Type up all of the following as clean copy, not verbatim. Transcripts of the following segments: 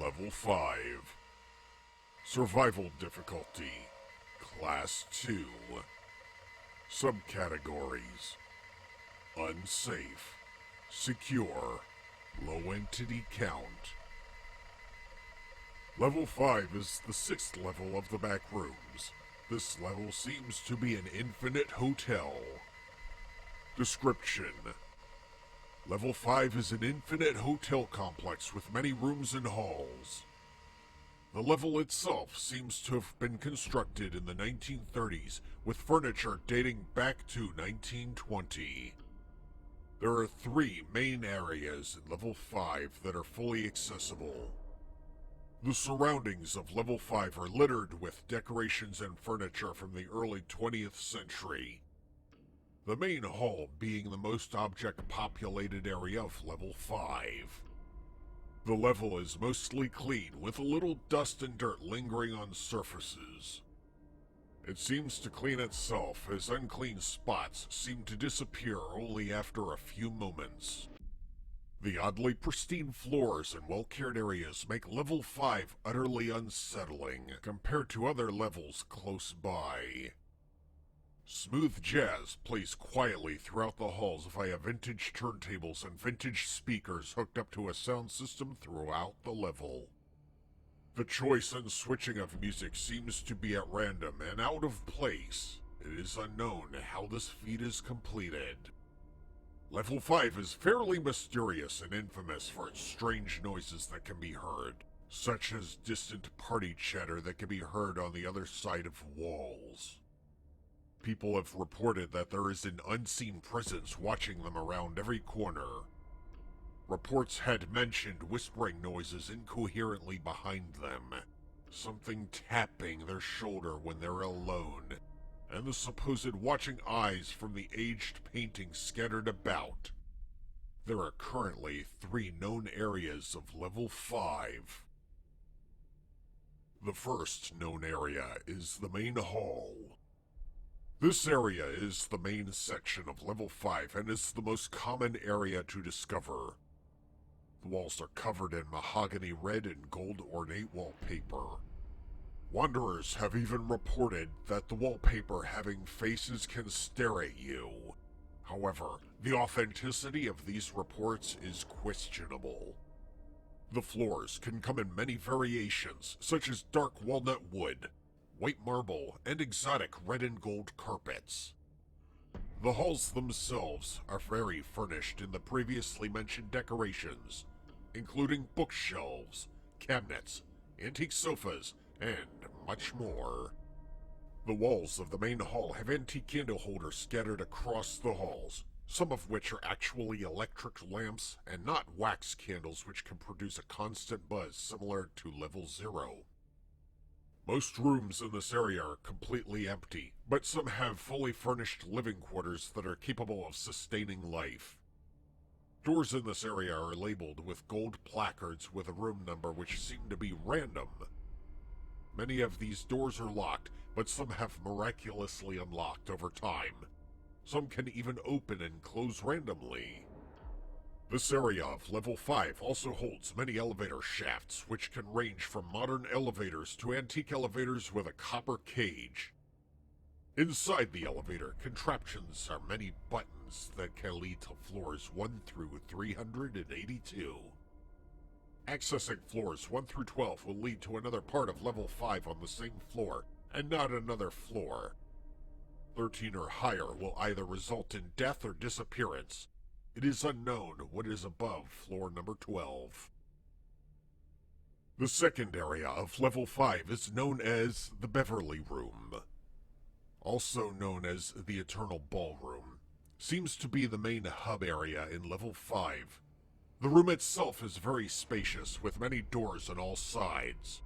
Level 5. Survival difficulty, Class 2. Subcategories: Unsafe, Secure, Low Entity Count. Level 5 is the 6th level of the Backrooms. This level seems to be an infinite hotel. Description: Level 5 is an infinite hotel complex with many rooms and halls. The level itself seems to have been constructed in the 1930s with furniture dating back to 1920. There are 3 main areas in Level 5 that are fully accessible. The surroundings of Level 5 are littered with decorations and furniture from the early 20th century. The main hall being the most object-populated area of Level 5. The level is mostly clean, with a little dust and dirt lingering on surfaces. It seems to clean itself, as unclean spots seem to disappear only after a few moments. The oddly pristine floors and well-cared areas make Level 5 utterly unsettling compared to other levels close by. Smooth jazz plays quietly throughout the halls via vintage turntables and vintage speakers hooked up to a sound system throughout the level. The choice and switching of music seems to be at random and out of place. It is unknown how this feat is completed. Level 5 is fairly mysterious and infamous for its strange noises that can be heard, such as distant party chatter that can be heard on the other side of walls. People have reported that there is an unseen presence watching them around every corner. Reports had mentioned whispering noises incoherently behind them, something tapping their shoulder when they're alone, and the supposed watching eyes from the aged paintings scattered about. There are currently 3 known areas of Level 5. The first known area is the main hall. This area is the main section of Level 5 and is the most common area to discover. The walls are covered in mahogany red and gold ornate wallpaper. Wanderers have even reported that the wallpaper having faces can stare at you. However, the authenticity of these reports is questionable. The floors can come in many variations, such as dark walnut wood, white marble, and exotic red and gold carpets. The halls themselves are very furnished in the previously mentioned decorations, including bookshelves, cabinets, antique sofas, and much more. The walls of the main hall have antique candle holders scattered across the halls, some of which are actually electric lamps and not wax candles which can produce a constant buzz similar to Level 0. Most rooms in this area are completely empty, but some have fully furnished living quarters that are capable of sustaining life. Doors in this area are labeled with gold placards with a room number which seem to be random. Many of these doors are locked, but some have miraculously unlocked over time. Some can even open and close randomly. This area of Level 5 also holds many elevator shafts, which can range from modern elevators to antique elevators with a copper cage. Inside the elevator, contraptions are many buttons that can lead to floors 1 through 382. Accessing floors 1 through 12 will lead to another part of Level 5 on the same floor, and not another floor. 13 or higher will either result in death or disappearance. It is unknown what is above floor number 12. The second area of Level 5 is known as the Beverly Room, also known as the Eternal Ballroom. Seems to be the main hub area in Level 5. The room itself is very spacious, with many doors on all sides.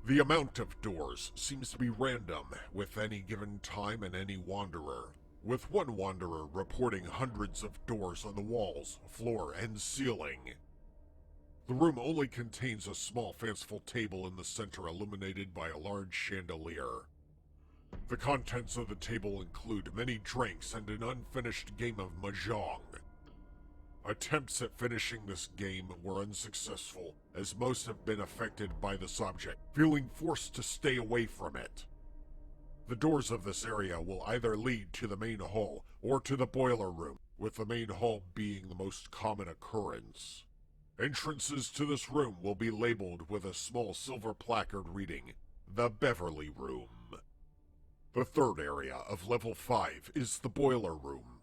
The amount of doors seems to be random, with any given time and any wanderer, with one wanderer reporting hundreds of doors on the walls, floor, and ceiling. The room only contains a small fanciful table in the center illuminated by a large chandelier. The contents of the table include many drinks and an unfinished game of mahjong. Attempts at finishing this game were unsuccessful, as most have been affected by the subject, feeling forced to stay away from it. The doors of this area will either lead to the main hall or to the boiler room, with the main hall being the most common occurrence. Entrances to this room will be labeled with a small silver placard reading, "The Beverly Room." The third area of Level 5 is the boiler room.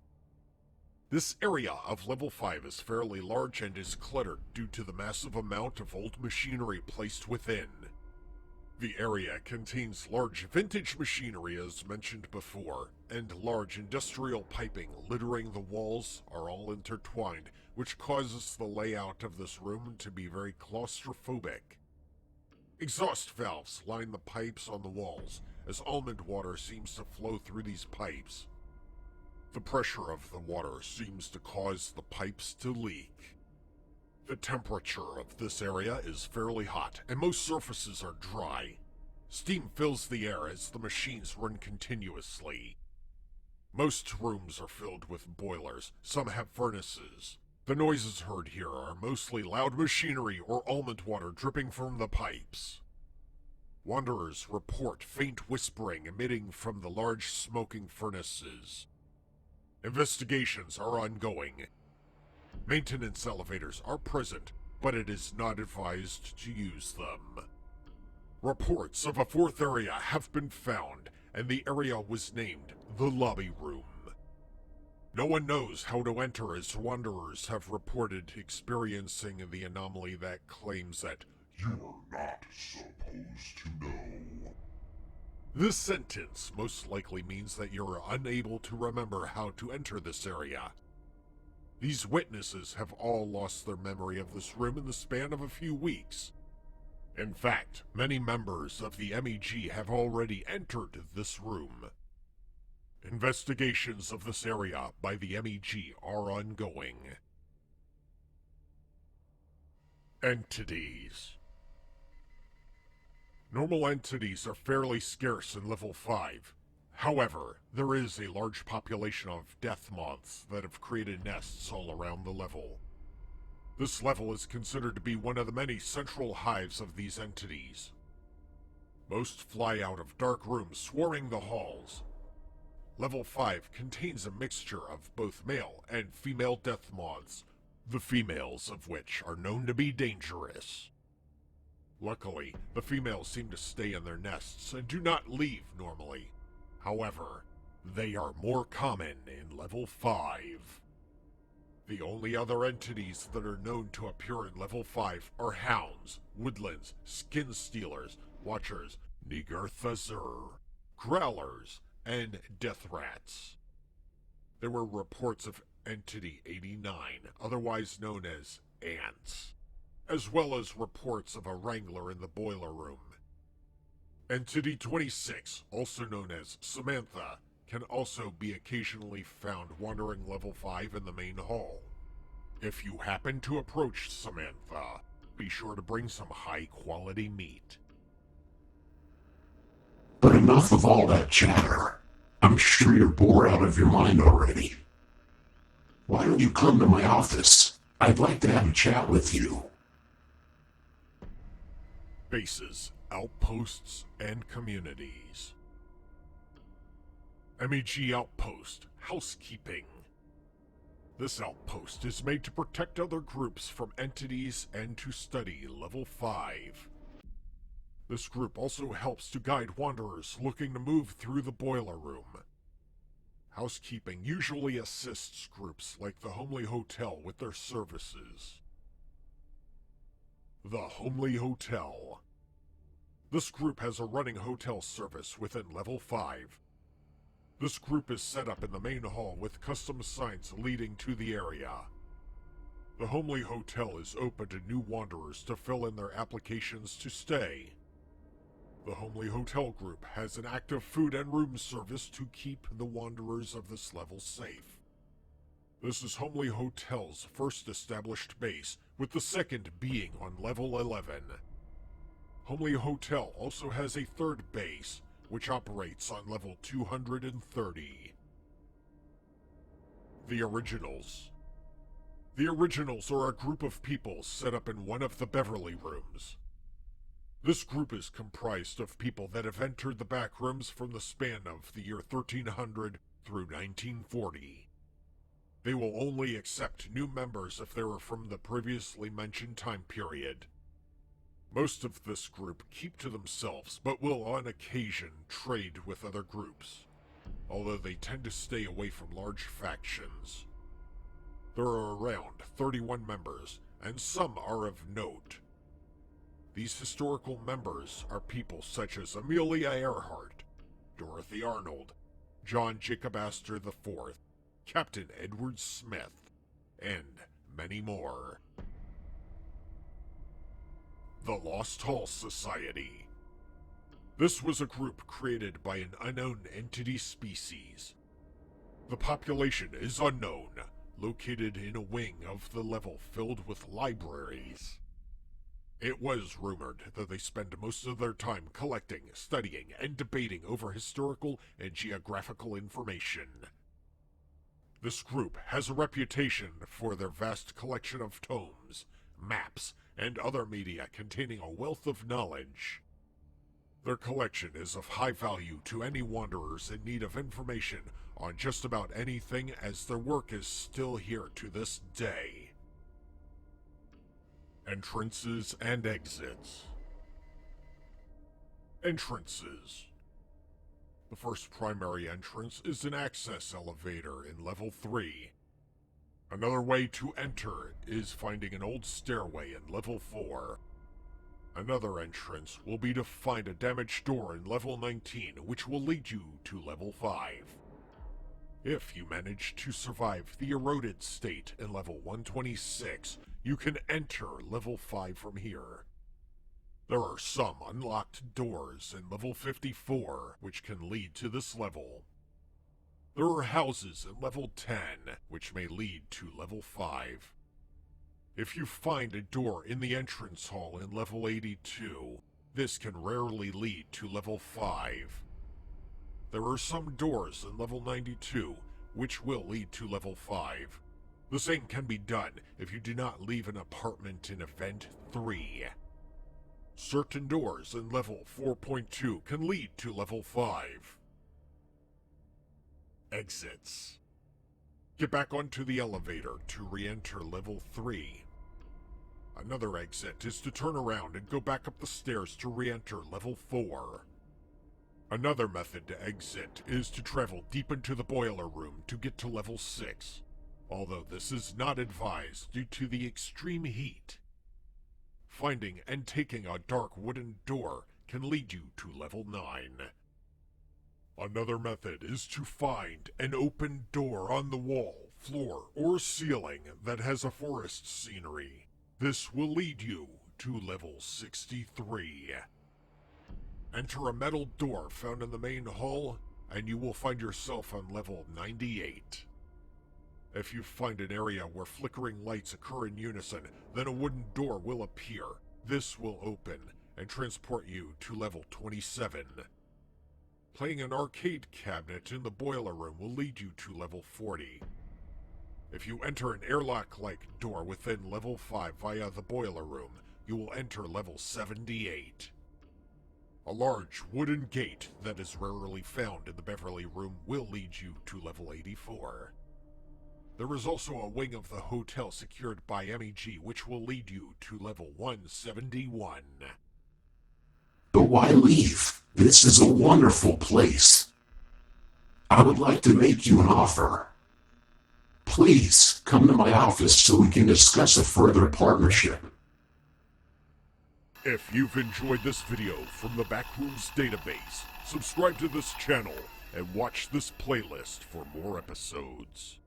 This area of Level 5 is fairly large and is cluttered due to the massive amount of old machinery placed within. The area contains large vintage machinery as mentioned before, and large industrial piping littering the walls are all intertwined, which causes the layout of this room to be very claustrophobic. Exhaust valves line the pipes on the walls, as almond water seems to flow through these pipes. The pressure of the water seems to cause the pipes to leak. The temperature of this area is fairly hot, and most surfaces are dry. Steam fills the air as the machines run continuously. Most rooms are filled with boilers, some have furnaces. The noises heard here are mostly loud machinery or almond water dripping from the pipes. Wanderers report faint whispering emitting from the large smoking furnaces. Investigations are ongoing. Maintenance elevators are present, but it is not advised to use them. Reports of a fourth area have been found, and the area was named the Lobby Room. No one knows how to enter, as wanderers have reported experiencing the anomaly that claims that you are not supposed to know. This sentence most likely means that you're unable to remember how to enter this area. These witnesses have all lost their memory of this room in the span of a few weeks. In fact, many members of the MEG have already entered this room. Investigations of this area by the MEG are ongoing. Entities. Normal entities are fairly scarce in Level 5. However, there is a large population of death moths that have created nests all around the level. This level is considered to be one of the many central hives of these entities. Most fly out of dark rooms swarming the halls. Level 5 contains a mixture of both male and female death moths, the females of which are known to be dangerous. Luckily, the females seem to stay in their nests and do not leave normally. However, they are more common in Level 5. The only other entities that are known to appear in Level 5 are hounds, woodlands, skin stealers, watchers, Nigarthazur, growlers, and death rats. There were reports of Entity 89, otherwise known as ants, as well as reports of a wrangler in the boiler room. Entity 26, also known as Samantha, can also be occasionally found wandering Level 5 in the main hall. If you happen to approach Samantha, be sure to bring some high-quality meat. But enough of all that chatter. I'm sure you're bored out of your mind already. Why don't you come to my office? I'd like to have a chat with you. Bases, outposts, and communities. MEG Outpost, Housekeeping. This outpost is made to protect other groups from entities and to study Level 5. This group also helps to guide wanderers looking to move through the boiler room. Housekeeping usually assists groups like the Homely Hotel with their services. The Homely Hotel. This group has a running hotel service within Level 5. This group is set up in the main hall with custom signs leading to the area. The Homely Hotel is open to new wanderers to fill in their applications to stay. The Homely Hotel group has an active food and room service to keep the wanderers of this level safe. This is Homely Hotel's first established base, with the second being on Level 11. Homely Hotel also has a third base, which operates on Level 230. The Originals. The originals are a group of people set up in one of the Beverly rooms. This group is comprised of people that have entered the Backrooms from the span of the year 1300 through 1940. They will only accept new members if they are from the previously mentioned time period. Most of this group keep to themselves, but will on occasion trade with other groups, although they tend to stay away from large factions. There are around 31 members, and some are of note. These historical members are people such as Amelia Earhart, Dorothy Arnold, John Jacob Astor IV, Captain Edward Smith, and many more. The Lost Hall Society. This was a group created by an unknown entity species. The population is unknown, located in a wing of the level filled with libraries. It was rumored that they spend most of their time collecting, studying, and debating over historical and geographical information. This group has a reputation for their vast collection of tomes, maps, and other media containing a wealth of knowledge. Their collection is of high value to any wanderers in need of information on just about anything, as their work is still here to this day. Entrances and exits. Entrances. The first primary entrance is an access elevator in level 3. Another way to enter is finding an old stairway in level 4. Another entrance will be to find a damaged door in level 19, which will lead you to level 5. If you manage to survive the eroded state in level 126, you can enter level 5 from here. There are some unlocked doors in level 54, which can lead to this level. There are houses in level 10, which may lead to level 5. If you find a door in the entrance hall in level 82, this can rarely lead to level 5. There are some doors in level 92, which will lead to level 5. The same can be done if you do not leave an apartment in Event 3. Certain doors in level 4.2 can lead to level 5. Exits. Get back onto the elevator to re-enter level 3. Another exit is to turn around and go back up the stairs to re-enter level 4. Another method to exit is to travel deep into the boiler room to get to level 6, although this is not advised due to the extreme heat. Finding and taking a dark wooden door can lead you to level 9. Another method is to find an open door on the wall, floor, or ceiling that has a forest scenery. This will lead you to level 63. Enter a metal door found in the main hall, and you will find yourself on level 98. If you find an area where flickering lights occur in unison, then a wooden door will appear. This will open and transport you to level 27. Playing an arcade cabinet in the boiler room will lead you to level 40. If you enter an airlock-like door within level 5 via the boiler room, you will enter level 78. A large wooden gate that is rarely found in the Beverly room will lead you to level 84. There is also a wing of the hotel secured by MEG which will lead you to level 171. But why leave? This is a wonderful place. I would like to make you an offer. Please come to my office so we can discuss a further partnership. If you've enjoyed this video from the Backrooms Database, subscribe to this channel and watch this playlist for more episodes.